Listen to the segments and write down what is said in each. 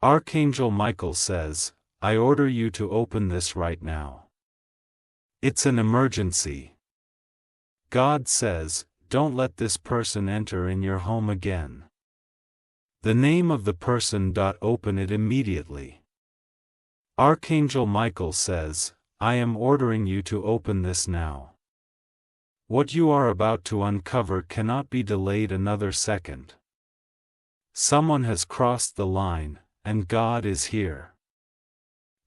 Archangel Michael says, I order you to open this right now. It's an emergency. God says, don't let this person enter in your home again. The name of the person. Open it immediately. Archangel Michael says, I am ordering you to open this now. What you are about to uncover cannot be delayed another second. Someone has crossed the line, and God is here.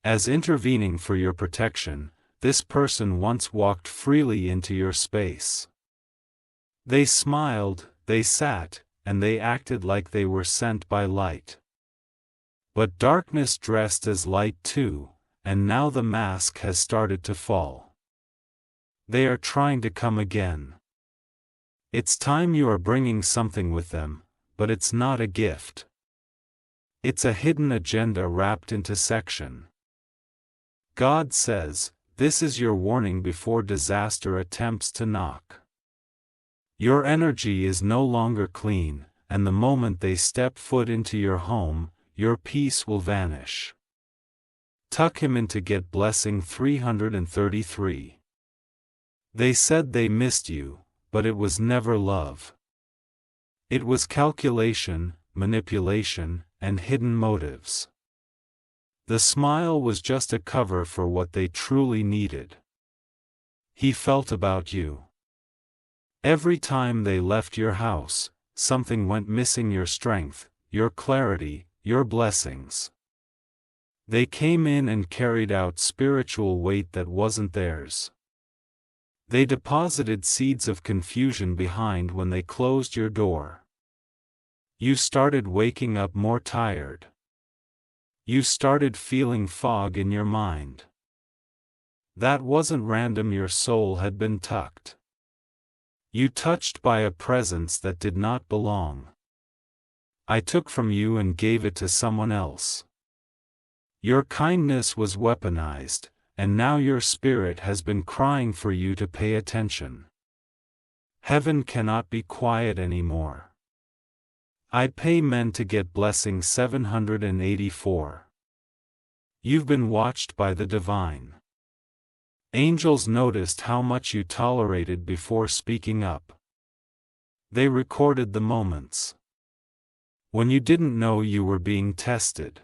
As intervening for your protection, this person once walked freely into your space. They smiled, they sat, and they acted like they were sent by light. But darkness dressed as light too, and now the mask has started to fall. They are trying to come again. It's time. You are bringing something with them, but it's not a gift. It's a hidden agenda wrapped into section. God says, this is your warning before disaster attempts to knock. Your energy is no longer clean, and the moment they step foot into your home, your peace will vanish. Tuck him in to get blessing 333. They said they missed you, but it was never love. It was calculation, manipulation, and hidden motives. The smile was just a cover for what they truly needed. He felt about you. Every time they left your house, something went missing: your strength, your clarity, your blessings. They came in and carried out spiritual weight that wasn't theirs. They deposited seeds of confusion behind when they closed your door. You started waking up more tired. You started feeling fog in your mind. That wasn't random. Your soul had been tucked. You touched by a presence that did not belong. I took from you and gave it to someone else. Your kindness was weaponized, and now your spirit has been crying for you to pay attention. Heaven cannot be quiet anymore. I pay men to get blessing 784. You've been watched by the divine. Angels noticed how much you tolerated before speaking up. They recorded the moments when you didn't know you were being tested.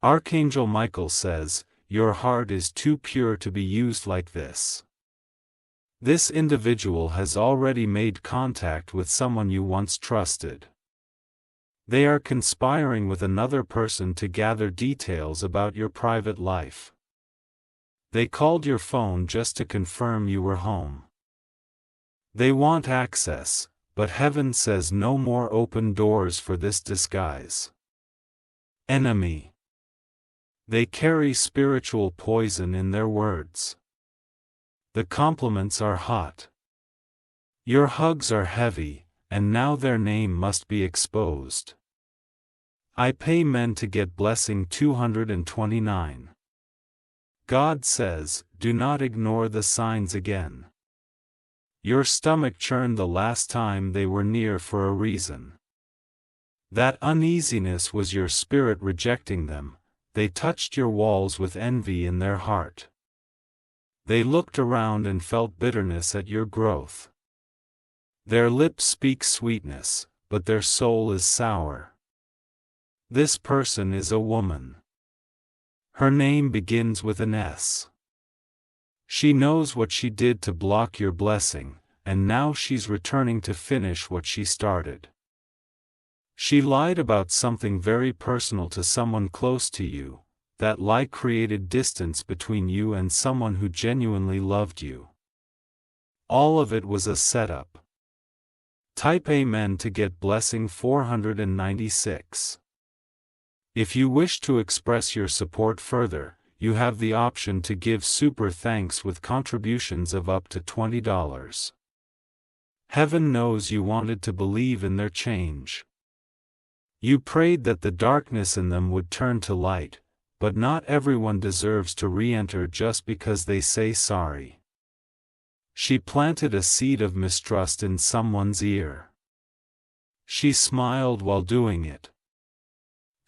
Archangel Michael says, your heart is too pure to be used like this. This individual has already made contact with someone you once trusted. They are conspiring with another person to gather details about your private life. They called your phone just to confirm you were home. They want access, but heaven says no more open doors for this disguise. Enemy. They carry spiritual poison in their words. The compliments are hot. Your hugs are heavy, and now their name must be exposed. I pay men to get blessing 229. God says, do not ignore the signs again. Your stomach churned the last time they were near for a reason. That uneasiness was your spirit rejecting them. They touched your walls with envy in their heart. They looked around and felt bitterness at your growth. Their lips speak sweetness, but their soul is sour. This person is a woman. Her name begins with an S. She knows what she did to block your blessing, and now she's returning to finish what she started. She lied about something very personal to someone close to you. That lie created distance between you and someone who genuinely loved you. All of it was a setup. Type Amen to get blessing 496. If you wish to express your support further, you have the option to give super thanks with contributions of up to $20. Heaven knows you wanted to believe in their change. You prayed that the darkness in them would turn to light, but not everyone deserves to re-enter just because they say sorry. She planted a seed of mistrust in someone's ear. She smiled while doing it.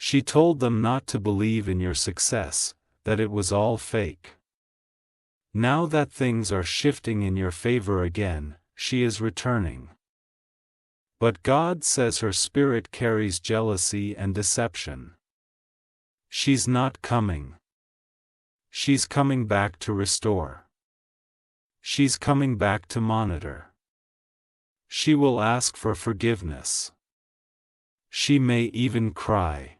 She told them not to believe in your success, that it was all fake. Now that things are shifting in your favor again, she is returning. But God says her spirit carries jealousy and deception. She's not coming. She's coming back to restore. She's coming back to monitor. She will ask for forgiveness. She may even cry.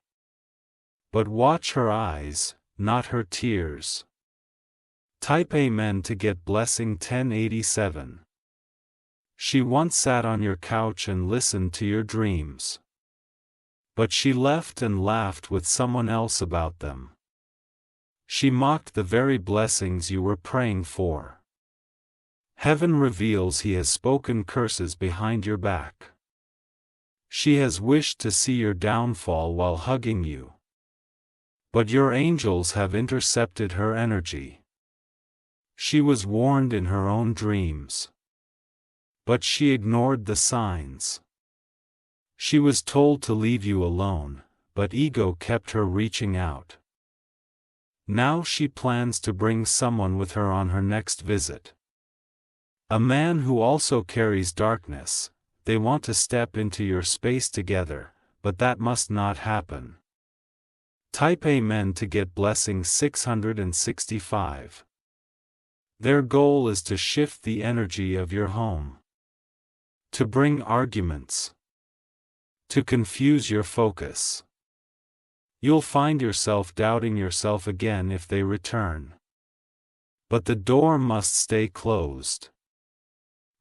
But watch her eyes, not her tears. Type Amen to get blessing 1087. She once sat on your couch and listened to your dreams. But she left and laughed with someone else about them. She mocked the very blessings you were praying for. Heaven reveals he has spoken curses behind your back. She has wished to see your downfall while hugging you. But your angels have intercepted her energy. She was warned in her own dreams. But she ignored the signs. She was told to leave you alone, but ego kept her reaching out. Now she plans to bring someone with her on her next visit. A man who also carries darkness. They want to step into your space together, but that must not happen. Type Amen to get blessing 665. Their goal is to shift the energy of your home. To bring arguments. To confuse your focus. You'll find yourself doubting yourself again if they return. But the door must stay closed.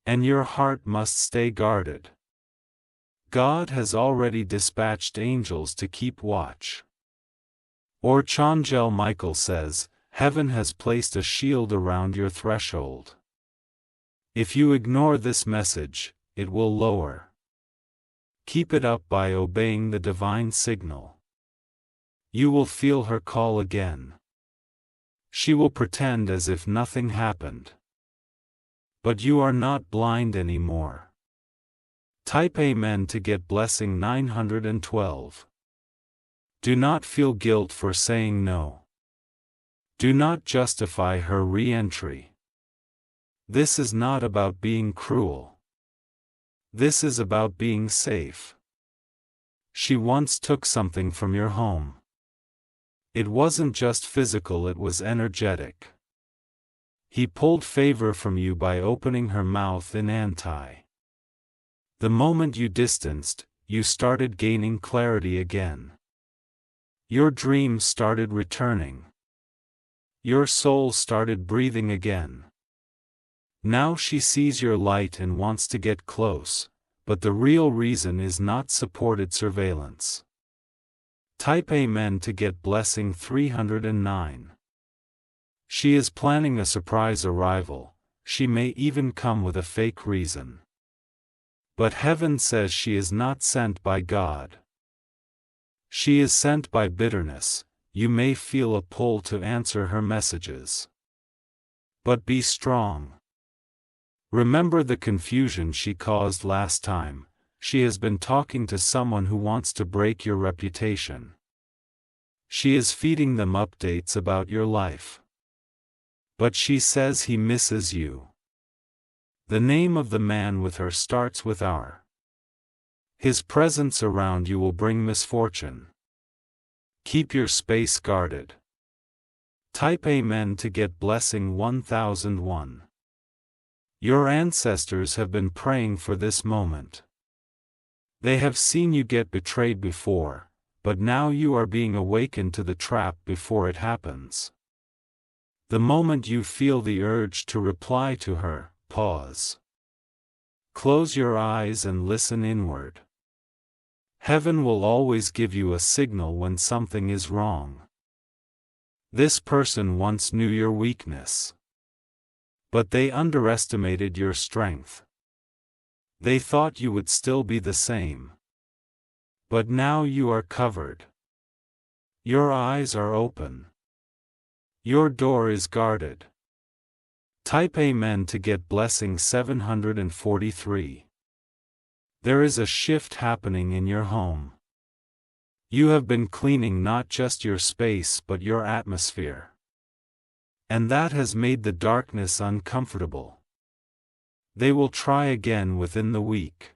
And your heart must stay guarded. God has already dispatched angels to keep watch. Archangel Michael says, Heaven has placed a shield around your threshold. If you ignore this message, it will lower. Keep it up by obeying the divine signal. You will feel her call again. She will pretend as if nothing happened. But you are not blind anymore. Type Amen to get blessing 912. Do not feel guilt for saying no. Do not justify her re-entry. This is not about being cruel. This is about being safe. She once took something from your home. It wasn't just physical, it was energetic. He pulled favor from you by opening her mouth in anti. The moment you distanced, you started gaining clarity again. Your dreams started returning. Your soul started breathing again. Now she sees your light and wants to get close, but the real reason is not supported surveillance. Type Amen to get blessing 309. She is planning a surprise arrival. She may even come with a fake reason. But heaven says she is not sent by God. She is sent by bitterness. You may feel a pull to answer her messages. But be strong. Remember the confusion she caused last time. She has been talking to someone who wants to break your reputation. She is feeding them updates about your life. But she says he misses you. The name of the man with her starts with R. His presence around you will bring misfortune. Keep your space guarded. Type Amen to get blessing 1001. Your ancestors have been praying for this moment. They have seen you get betrayed before, but now you are being awakened to the trap before it happens. The moment you feel the urge to reply to her, pause. Close your eyes and listen inward. Heaven will always give you a signal when something is wrong. This person once knew your weakness. But they underestimated your strength. They thought you would still be the same. But now you are covered. Your eyes are open. Your door is guarded. Type Amen to get blessing 743. There is a shift happening in your home. You have been cleaning not just your space but your atmosphere. And that has made the darkness uncomfortable. They will try again within the week.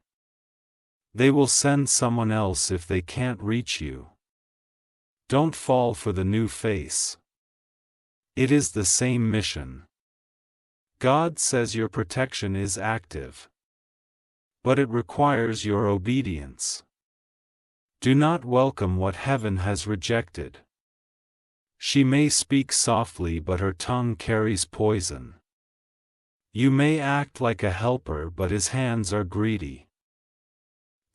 They will send someone else if they can't reach you. Don't fall for the new face. It is the same mission. God says your protection is active. But it requires your obedience. Do not welcome what heaven has rejected. She may speak softly but her tongue carries poison. You may act like a helper but his hands are greedy.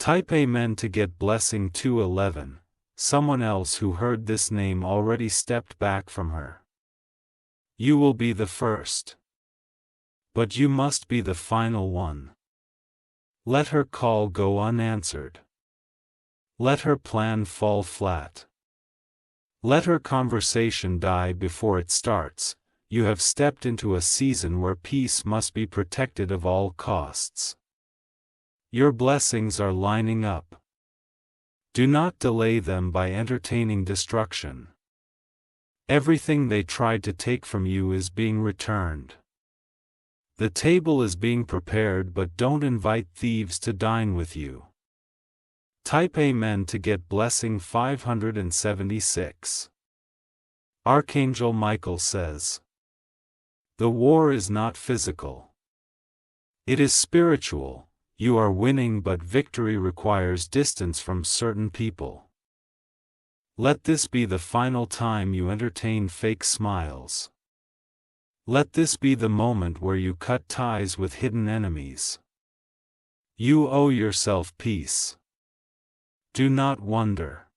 Type Amen to get blessing 211. Someone else who heard this name already stepped back from her. You will be the first. But you must be the final one. Let her call go unanswered. Let her plan fall flat. Let her conversation die before it starts. You have stepped into a season where peace must be protected of all costs. Your blessings are lining up. Do not delay them by entertaining destruction. Everything they tried to take from you is being returned. The table is being prepared, but don't invite thieves to dine with you. Type Amen to get blessing 576. Archangel Michael says, the war is not physical. It is spiritual. You are winning, but victory requires distance from certain people. Let this be the final time you entertain fake smiles. Let this be the moment where you cut ties with hidden enemies. You owe yourself peace. Do not wonder.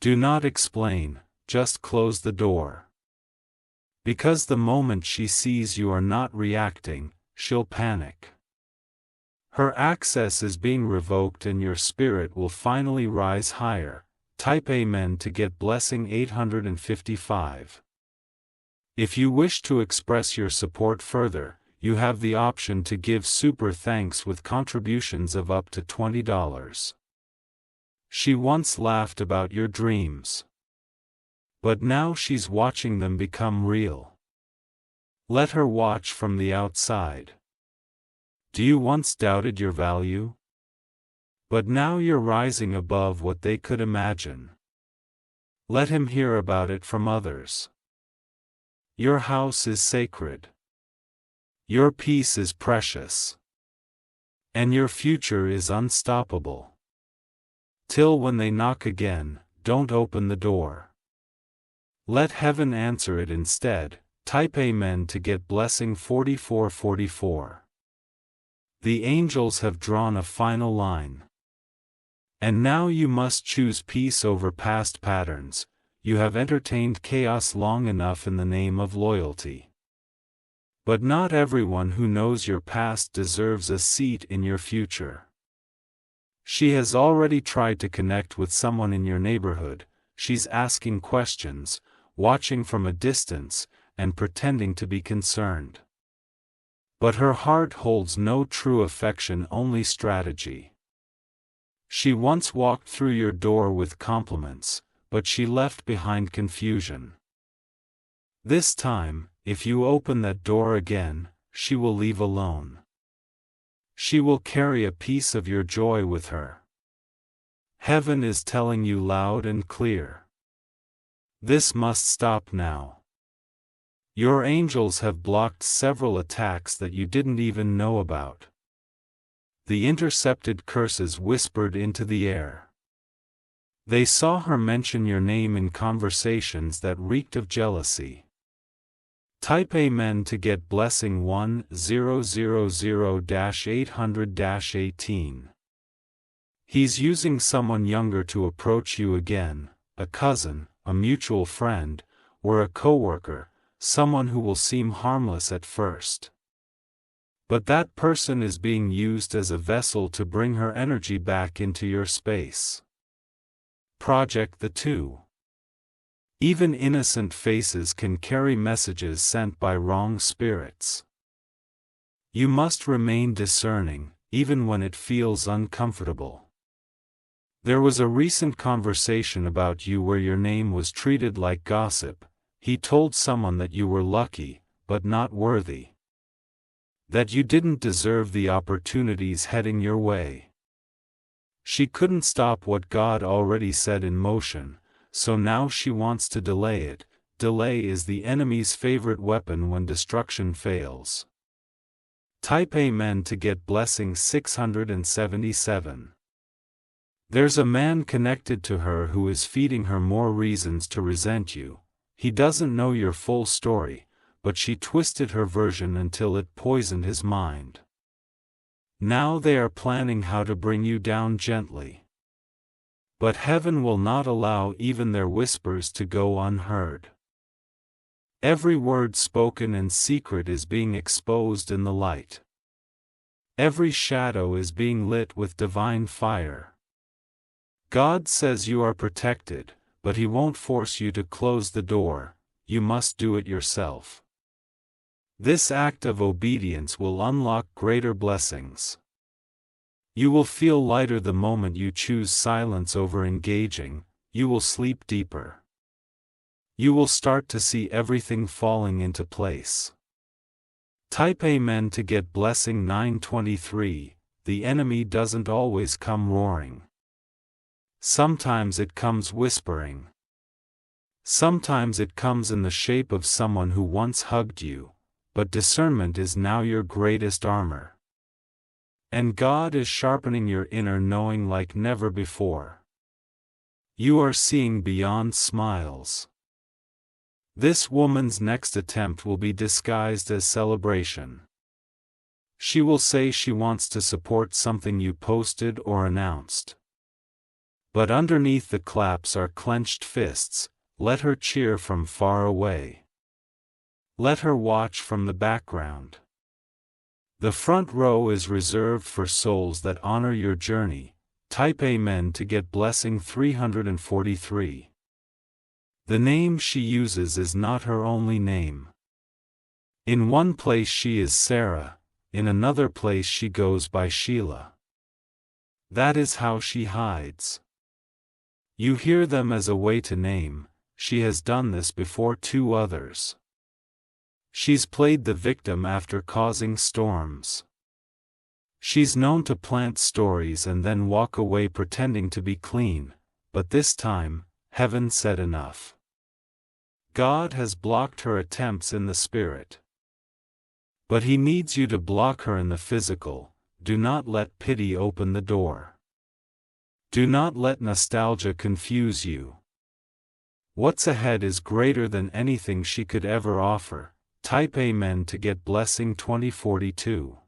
Do not explain, just close the door. Because the moment she sees you are not reacting, she'll panic. Her access is being revoked and your spirit will finally rise higher. Type Amen to get blessing 855. If you wish to express your support further, you have the option to give super thanks with contributions of up to $20. She once laughed about your dreams. But now she's watching them become real. Let her watch from the outside. Do you once doubted your value? But now you're rising above what they could imagine. Let him hear about it from others. Your house is sacred. Your peace is precious. And your future is unstoppable. Till when they knock again, don't open the door. Let heaven answer it instead. Type Amen to get blessing 4444. The angels have drawn a final line. And now you must choose peace over past patterns. You have entertained chaos long enough in the name of loyalty. But not everyone who knows your past deserves a seat in your future. She has already tried to connect with someone in your neighborhood. She's asking questions, watching from a distance, and pretending to be concerned. But her heart holds no true affection, only strategy. She once walked through your door with compliments, but she left behind confusion. This time, if you open that door again, she will leave alone. She will carry a piece of your joy with her. Heaven is telling you loud and clear. This must stop now. Your angels have blocked several attacks that you didn't even know about. The intercepted curses whispered into the air. They saw her mention your name in conversations that reeked of jealousy. Type Amen to get blessing 1000-800-18. He's using someone younger to approach you again, a cousin, a mutual friend, or a coworker, someone who will seem harmless at first. But that person is being used as a vessel to bring her energy back into your space. Project the 2. Even innocent faces can carry messages sent by wrong spirits. You must remain discerning, even when it feels uncomfortable. There was a recent conversation about you where your name was treated like gossip. He told someone that you were lucky, but not worthy. That you didn't deserve the opportunities heading your way. She couldn't stop what God already set in motion, so now she wants to delay it. Delay is the enemy's favorite weapon when destruction fails. Type Amen to get blessing 677. There's a man connected to her who is feeding her more reasons to resent you. He doesn't know your full story, but she twisted her version until it poisoned his mind. Now they are planning how to bring you down gently. But heaven will not allow even their whispers to go unheard. Every word spoken in secret is being exposed in the light. Every shadow is being lit with divine fire. God says you are protected, but He won't force you to close the door. You must do it yourself. This act of obedience will unlock greater blessings. You will feel lighter the moment you choose silence over engaging. You will sleep deeper. You will start to see everything falling into place. Type Amen to get blessing 923. The enemy doesn't always come roaring. Sometimes it comes whispering. Sometimes it comes in the shape of someone who once hugged you, but discernment is now your greatest armor. And God is sharpening your inner knowing like never before. You are seeing beyond smiles. This woman's next attempt will be disguised as celebration. She will say she wants to support something you posted or announced. But underneath the claps are clenched fists. Let her cheer from far away. Let her watch from the background. The front row is reserved for souls that honor your journey. Type Amen to get blessing 343. The name she uses is not her only name. In one place she is Sarah, in another place she goes by Sheila. That is how she hides. You hear them as a way to name. She has done this before 2 others. She's played the victim after causing storms. She's known to plant stories and then walk away pretending to be clean, but this time, heaven said enough. God has blocked her attempts in the spirit. But He needs you to block her in the physical. Do not let pity open the door. Do not let nostalgia confuse you. What's ahead is greater than anything she could ever offer. Type Amen to get blessing 2042.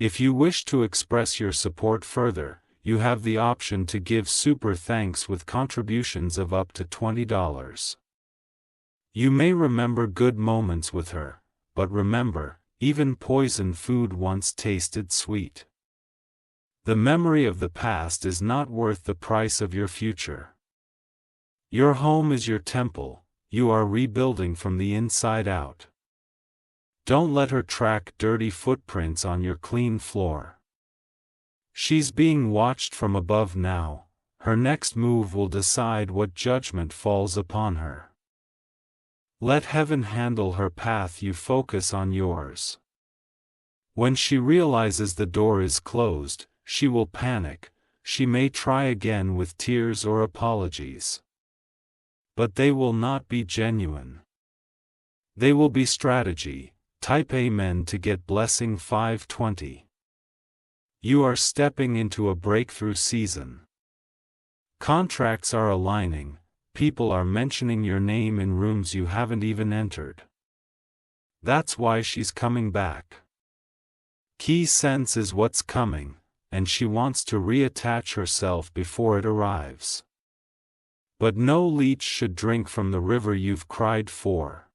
If you wish to express your support further, you have the option to give super thanks with contributions of up to $20. You may remember good moments with her, but remember, even poisoned food once tasted sweet. The memory of the past is not worth the price of your future. Your home is your temple. You are rebuilding from the inside out. Don't let her track dirty footprints on your clean floor. She's being watched from above now. Her next move will decide what judgment falls upon her. Let heaven handle her path, you focus on yours. When she realizes the door is closed, she will panic. She may try again with tears or apologies. But they will not be genuine. They will be strategy. Type Amen to get blessing 520. You are stepping into a breakthrough season. Contracts are aligning. People are mentioning your name in rooms you haven't even entered. That's why she's coming back. Key sense is what's coming, and she wants to reattach herself before it arrives. But no leech should drink from the river you've cried for.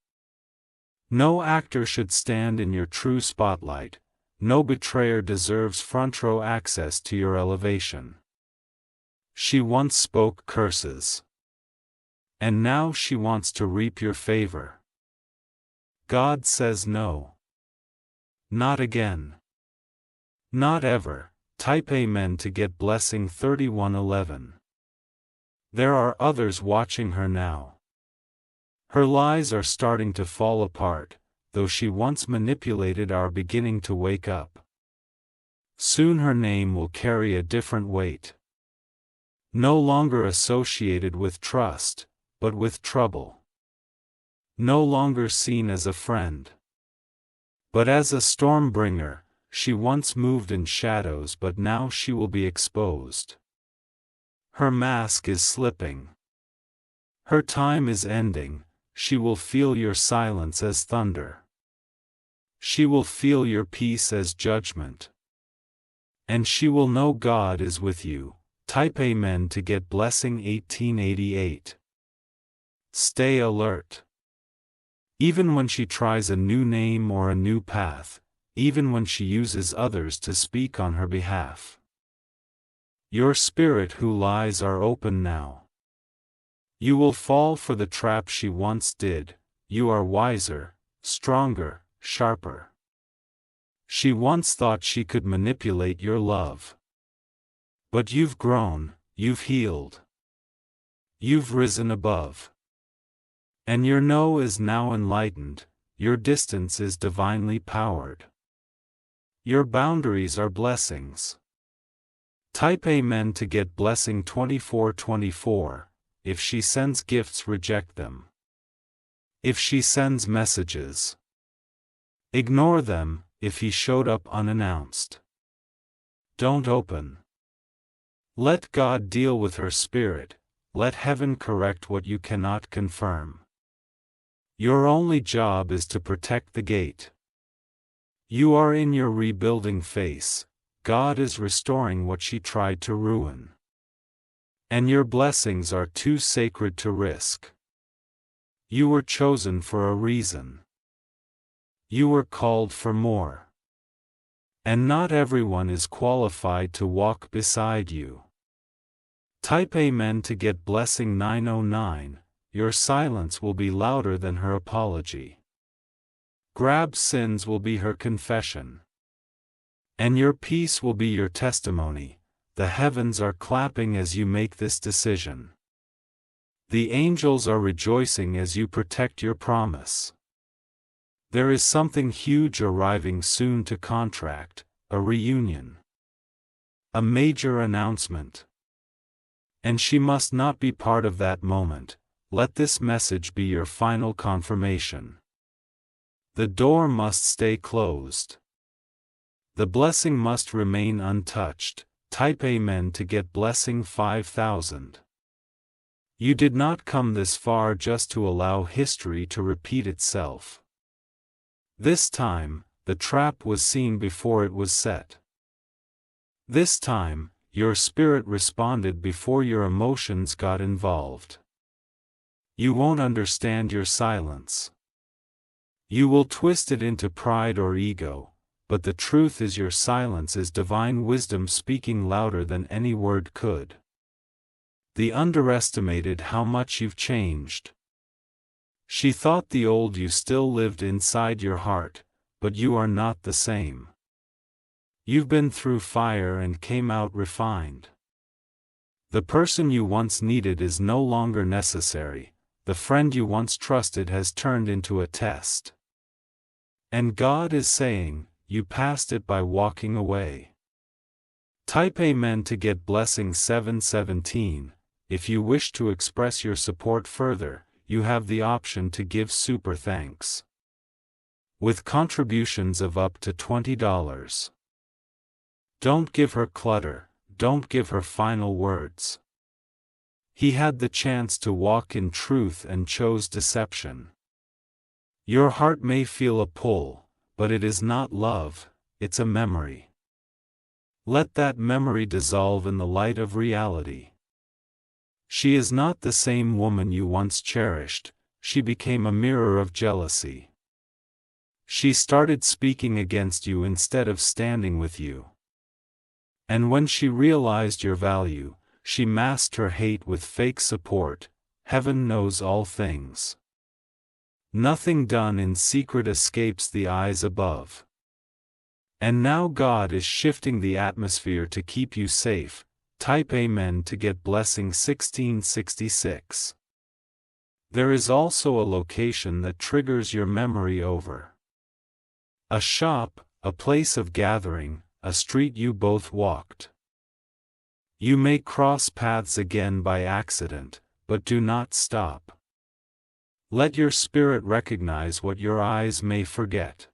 No actor should stand in your true spotlight. No betrayer deserves front row access to your elevation. She once spoke curses. And now she wants to reap your favor. God says no. Not again. Not ever. Type Amen to get blessing 3111. There are others watching her now. Her lies are starting to fall apart, though she once manipulated are beginning to wake up. Soon her name will carry a different weight. No longer associated with trust, but with trouble. No longer seen as a friend, but as a storm bringer. She once moved in shadows, but now she will be exposed. Her mask is slipping. Her time is ending. She will feel your silence as thunder. She will feel your peace as judgment. And she will know God is with you. Type Amen to get blessing 1888. Stay alert. Even when she tries a new name or a new path, even when she uses others to speak on her behalf. Your spirit who lies are open now. You will fall for the trap she once did. You are wiser, stronger, sharper. She once thought she could manipulate your love. But you've grown, you've healed. You've risen above. And your no is now enlightened, your distance is divinely powered. Your boundaries are blessings. Type Amen to get blessing 2424. If she sends gifts, reject them. If she sends messages, ignore them. If he showed up unannounced, don't open. Let God deal with her spirit. Let heaven correct what you cannot confirm. Your only job is to protect the gate. You are in your rebuilding phase. God is restoring what she tried to ruin. And your blessings are too sacred to risk. You were chosen for a reason. You were called for more. And not everyone is qualified to walk beside you. Type Amen to get blessing 909. Your silence will be louder than her apology. Grab's sins will be her confession. And your peace will be your testimony. The heavens are clapping as you make this decision. The angels are rejoicing as you protect your promise. There is something huge arriving soon to contract, a reunion. A major announcement. And she must not be part of that moment. Let this message be your final confirmation. The door must stay closed. The blessing must remain untouched. Type Amen to get blessing 5000. You did not come this far just to allow history to repeat itself. This time, the trap was seen before it was set. This time, your spirit responded before your emotions got involved. You won't understand your silence. You will twist it into pride or ego, but the truth is your silence is divine wisdom speaking louder than any word could. The underestimated how much you've changed. She thought the old you still lived inside your heart, but you are not the same. You've been through fire and came out refined. The person you once needed is no longer necessary. The friend you once trusted has turned into a test. And God is saying, you passed it by walking away. Type Amen to get blessing 717. If you wish to express your support further, you have the option to give super thanks. With contributions of up to $20. Don't give her clutter, don't give her final words. He had the chance to walk in truth and chose deception. Your heart may feel a pull, but it is not love, it's a memory. Let that memory dissolve in the light of reality. She is not the same woman you once cherished. She became a mirror of jealousy. She started speaking against you instead of standing with you. And when she realized your value, she masked her hate with fake support. Heaven knows all things. Nothing done in secret escapes the eyes above. And now God is shifting the atmosphere to keep you safe. Type Amen to get blessing 1666. There is also a location that triggers your memory over. A shop, a place of gathering, a street you both walked. You may cross paths again by accident, but do not stop. Let your spirit recognize what your eyes may forget.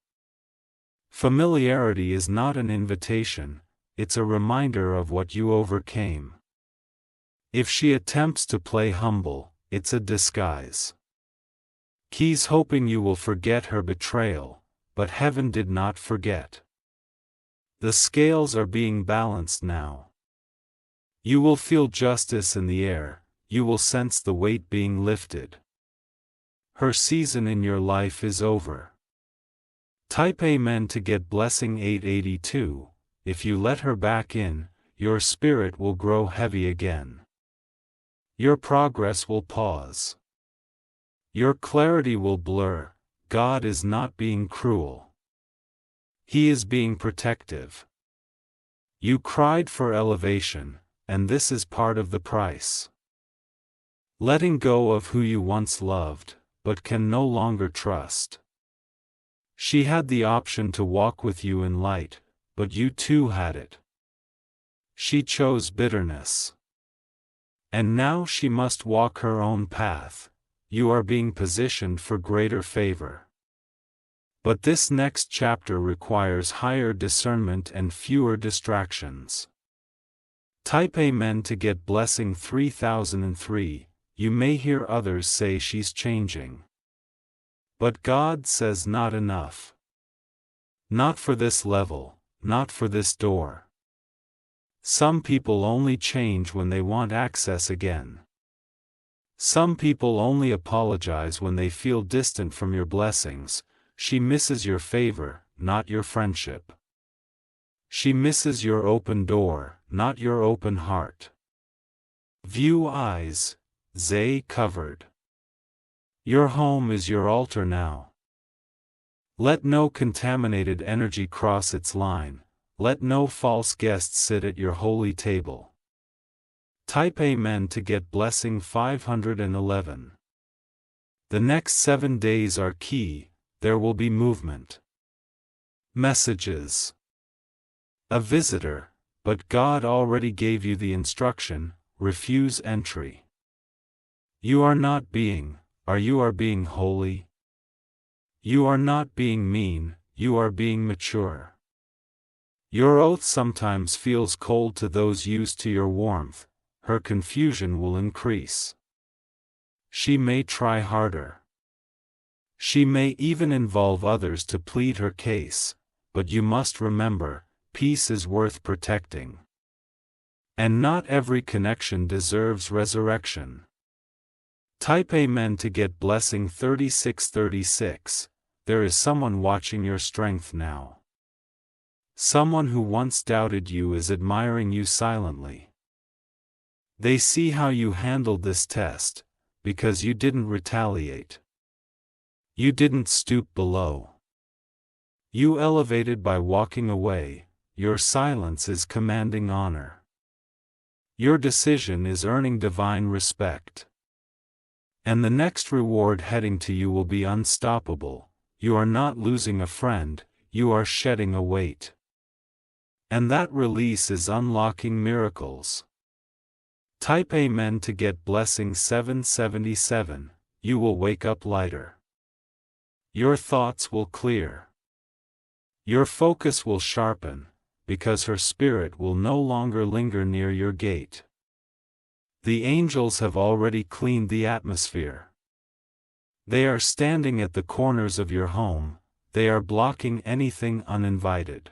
Familiarity is not an invitation, it's a reminder of what you overcame. If she attempts to play humble, it's a disguise. She's hoping you will forget her betrayal, but heaven did not forget. The scales are being balanced now. You will feel justice in the air, you will sense the weight being lifted. Her season in your life is over. Type Amen to get blessing 882. If you let her back in, your spirit will grow heavy again. Your progress will pause. Your clarity will blur. God is not being cruel. He is being protective. You cried for elevation, and this is part of the price. Letting go of who you once loved, but can no longer trust. She had the option to walk with you in light, but you too had it. She chose bitterness. And now she must walk her own path. You are being positioned for greater favor. But this next chapter requires higher discernment and fewer distractions. Type Amen to get blessing 3003. You may hear others say she's changing. But God says not enough. Not for this level, not for this door. Some people only change when they want access again. Some people only apologize when they feel distant from your blessings. She misses your favor, not your friendship. She misses your open door, not your open heart. View eyes, Zay covered. Your home is your altar now. Let no contaminated energy cross its line, let no false guests sit at your holy table. Type Amen to get blessing 511. The next 7 days are key, there will be movement. Messages. A visitor, but God already gave you the instruction, refuse entry. You are not being, you are being holy. You are not being mean, you are being mature. Your oath sometimes feels cold to those used to your warmth, her confusion will increase. She may try harder. She may even involve others to plead her case, but you must remember, peace is worth protecting. And not every connection deserves resurrection. Type Amen to get blessing 3636. There is someone watching your strength now. Someone who once doubted you is admiring you silently. They see how you handled this test, because you didn't retaliate. You didn't stoop below. You elevated by walking away, your silence is commanding honor. Your decision is earning divine respect. And the next reward heading to you will be unstoppable. You are not losing a friend, you are shedding a weight. And that release is unlocking miracles. Type Amen to get blessing 777. You will wake up lighter. Your thoughts will clear. Your focus will sharpen, because her spirit will no longer linger near your gate. The angels have already cleaned the atmosphere. They are standing at the corners of your home, they are blocking anything uninvited.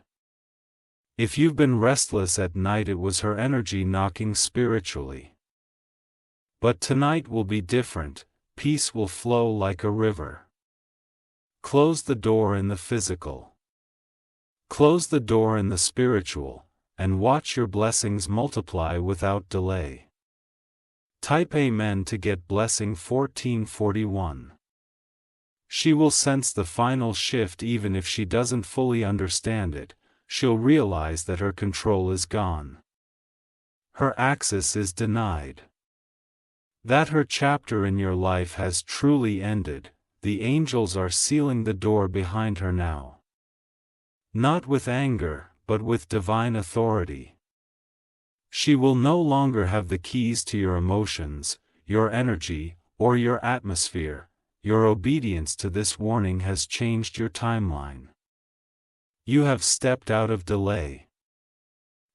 If you've been restless at night, it was her energy knocking spiritually. But tonight will be different, peace will flow like a river. Close the door in the physical. Close the door in the spiritual, and watch your blessings multiply without delay. Type Amen to get blessing 1441. She will sense the final shift even if she doesn't fully understand it. she'll realize that her control is gone. Her access is denied. That her chapter in your life has truly ended. The angels are sealing the door behind her now. Not with anger, but with divine authority. She will no longer have the keys to your emotions, your energy, or your atmosphere. Your obedience to this warning has changed your timeline. You have stepped out of delay.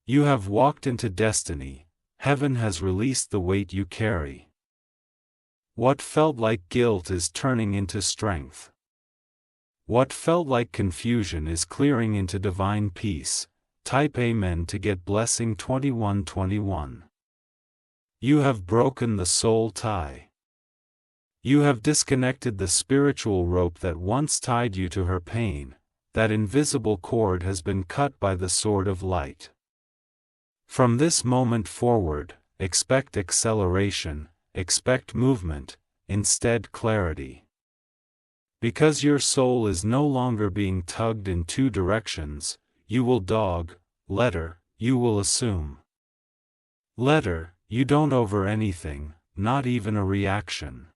You have walked into destiny. Heaven has released the weight you carry. What felt like guilt is turning into strength. What felt like confusion is clearing into divine peace. Type Amen to get blessing 2121. You have broken the soul tie. You have disconnected the spiritual rope that once tied you to her pain. That invisible cord has been cut by the sword of light. From this moment forward, expect acceleration, expect movement, instead clarity. Because your soul is no longer being tugged in two directions, you will dog. Letter, you will assume. Letter, you don't over anything, not even a reaction.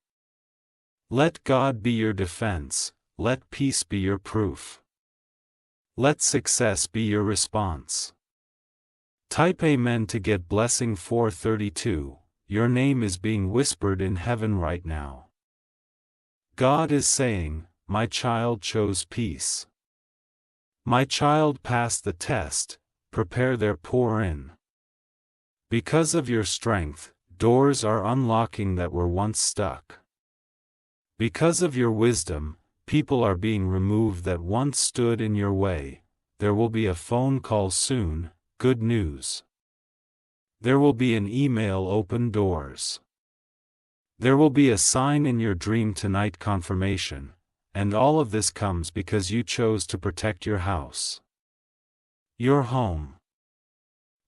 Let God be your defense, let peace be your proof. Let success be your response. Type Amen to get blessing 432. Your name is being whispered in heaven right now. God is saying, my child chose peace. My child passed the test, prepare their pour-in. Because of your strength, doors are unlocking that were once stuck. Because of your wisdom, people are being removed that once stood in your way. There will be a phone call soon, good news. There will be an email, open doors. There will be a sign in your dream tonight, confirmation, and all of this comes because you chose to protect your house. Your home.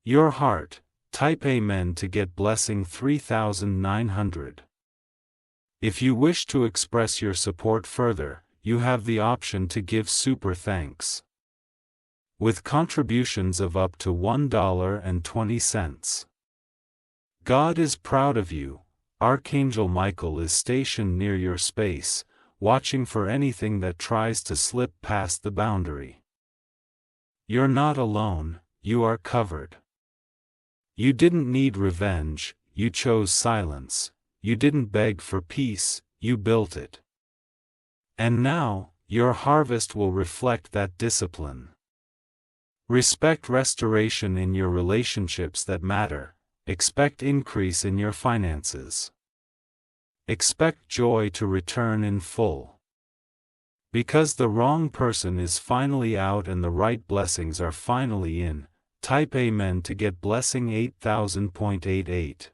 Your heart. Type Amen to get blessing 3900. If you wish to express your support further, you have the option to give super thanks. With contributions of up to $1.20. God is proud of you. Archangel Michael is stationed near your space, watching for anything that tries to slip past the boundary. You're not alone, you are covered. You didn't need revenge, you chose silence. You didn't beg for peace, you built it. And now, your harvest will reflect that discipline. Respect restoration in your relationships that matter. Expect increase in your finances. Expect joy to return in full. Because the wrong person is finally out and the right blessings are finally in, type Amen to get blessing 8000.88.